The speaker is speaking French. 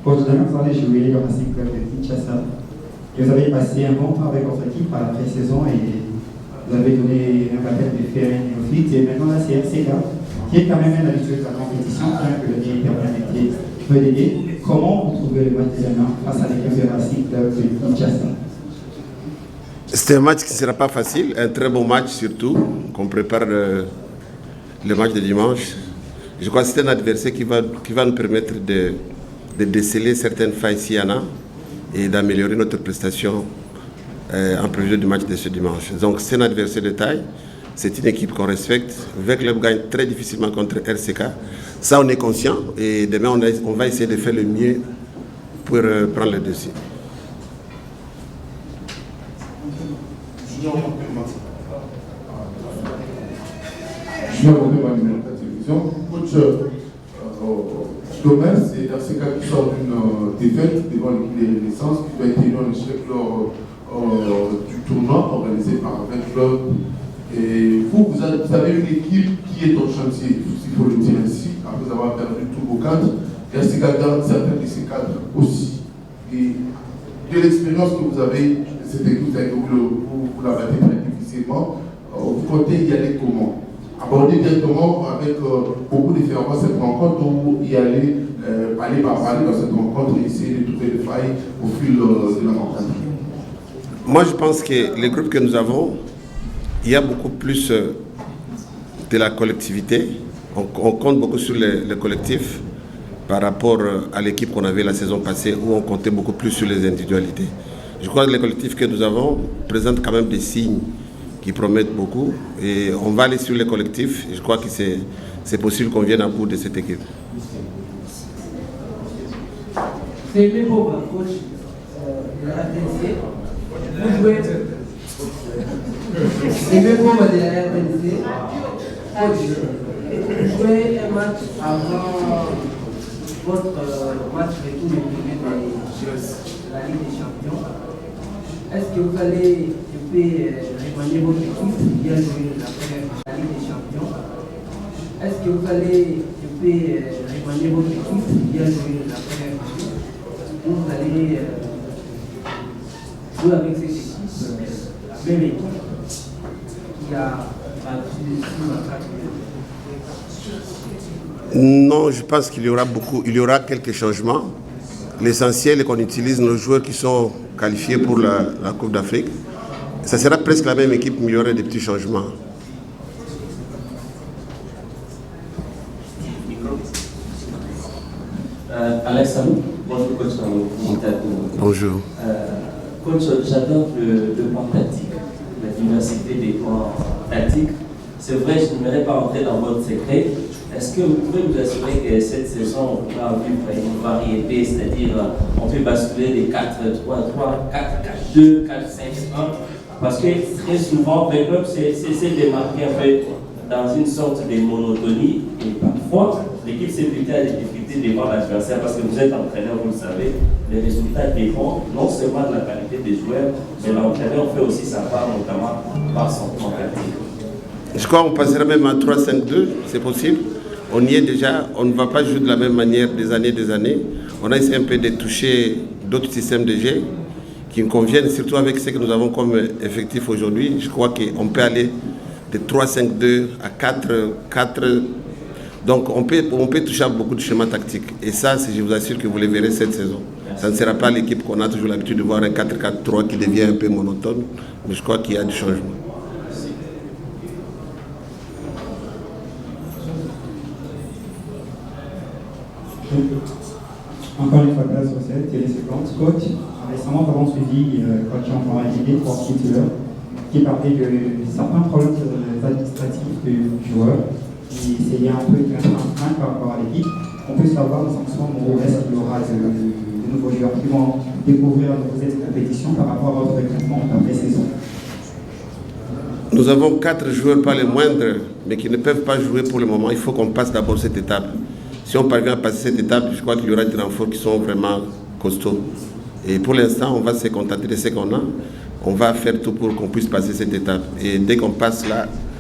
Pour tout à l'heure, vous avez joué dans le cycle de Kinshasa. Et vous avez passé un bon temps avec votre équipe à la pré-saison et vous avez donné un baptême de feu à un néophyte. Et maintenant, là, c'est RCK, qui est quand même un habitué de la compétition, bien que le dernier été peu d'aider. Comment vous trouvez le match de demain face à l'équipe de Racing Club de Kinshasa? C'est un match qui ne sera pas facile, un très bon match surtout, qu'on prépare le match de dimanche. Je crois que c'est un adversaire qui va nous permettre de déceler certaines failles s'il y en a et d'améliorer notre prestation en prévision du match de ce dimanche. Donc c'est un adversaire de taille, c'est une équipe qu'on respecte. Le club gagne très difficilement contre RCK. Ça, on est conscient et demain, on va essayer de faire le mieux pour prendre le dessus. Coach, demain, c'est RCK qui sort d'une défaite devant l'équipe de Renaissance qui doit être élu en échec lors du tournoi organisé par 20 clubs. Et vous avez une équipe qui est en chantier, il faut le dire ainsi, après avoir perdu tous vos cadres. RCK garde certains de ces cadres aussi. Et de l'expérience que vous avez de cette équipe, vous la battez très difficilement, vous comptez y aller comment? Aborder directement avec beaucoup de ferveur cette rencontre ou y aller aller par aller dans cette rencontre et essayer de trouver des failles au fil de la rencontre? Moi, je pense que les groupes que nous avons, il y a beaucoup plus de la collectivité. On compte beaucoup sur le collectif par rapport à l'équipe qu'on avait la saison passée où on comptait beaucoup plus sur les individualités. Je crois que les collectifs que nous avons présentent quand même des signes qui promettent beaucoup et on va aller sur les collectifs et je crois que c'est possible qu'on vienne à bout de cette équipe. C'est le pauvre coach de la RDC. Vous jouez. C'est le pauvre de la RDC. Coach, vous jouez un match avant votre match retour du premier de la Ligue des Champions. Est-ce que vous allez remanier votre équipe bien jouer la première la Ligue des Champions? Est-ce que vous allez remanier votre équipe bien jouer la première partie? Ou vous allez jouer avec cette équipe, la même équipe qui a battu 6 à 4 minutes? Non, je pense qu'il y aura quelques changements. L'essentiel est qu'on utilise nos joueurs qui sont qualifiés pour la Coupe d'Afrique. Ça sera presque la même équipe, mais il y aura des petits changements. Alex Salou, bonjour coach. Bonjour. Coach, j'adore le plan tactique, la diversité des plans tactiques. C'est vrai, je n'aimerais pas entrer dans votre secret. Est-ce que vous pouvez nous assurer que cette saison, on va vivre une variété, c'est-à-dire on peut basculer des 4-3-3, 4-4-2, 4-5-1, parce que très souvent, le club s'est démarqué un peu dans une sorte de monotonie et parfois, l'équipe s'est plutôt à des difficultés devant l'adversaire parce que vous êtes entraîneur, vous le savez, les résultats dépendent non seulement de la qualité des joueurs, mais l'entraîneur fait aussi sa part, notamment par son plan tactique. Je crois qu'on passera même à 3-5-2, c'est possible. On y est déjà, on ne va pas jouer de la même manière des années. On a essayé un peu de toucher d'autres systèmes de jeu qui nous conviennent, surtout avec ce que nous avons comme effectif aujourd'hui. Je crois qu'on peut aller de 3-5-2 à 4-4. Donc on peut toucher à beaucoup de schémas tactiques. Et ça, je vous assure que vous les verrez cette saison. Ça ne sera pas l'équipe qu'on a toujours l'habitude de voir un 4-4-3 qui devient un peu monotone. Mais je crois qu'il y a du changement. Encore une fois, place sur cette téléséquence. Coach, récemment, nous avons suivi coach Jean-François Guillet, pour titulaire, qui parlait de certains problèmes administratifs du joueur, qui essayait un peu de mettre un frein par rapport à l'équipe. On peut savoir, dans son gros, est-ce qu'il y aura de nouveaux joueurs qui vont découvrir cette compétition par rapport à votre recrutement après saison? Nous avons 4 joueurs, pas les moindres, mais qui ne peuvent pas jouer pour le moment. Il faut qu'on passe d'abord cette étape. Si on parvient à passer cette étape, je crois qu'il y aura des renforts qui sont vraiment costauds. Et pour l'instant, on va se contenter de ce qu'on a. On va faire tout pour qu'on puisse passer cette étape. Et dès qu'on passe là,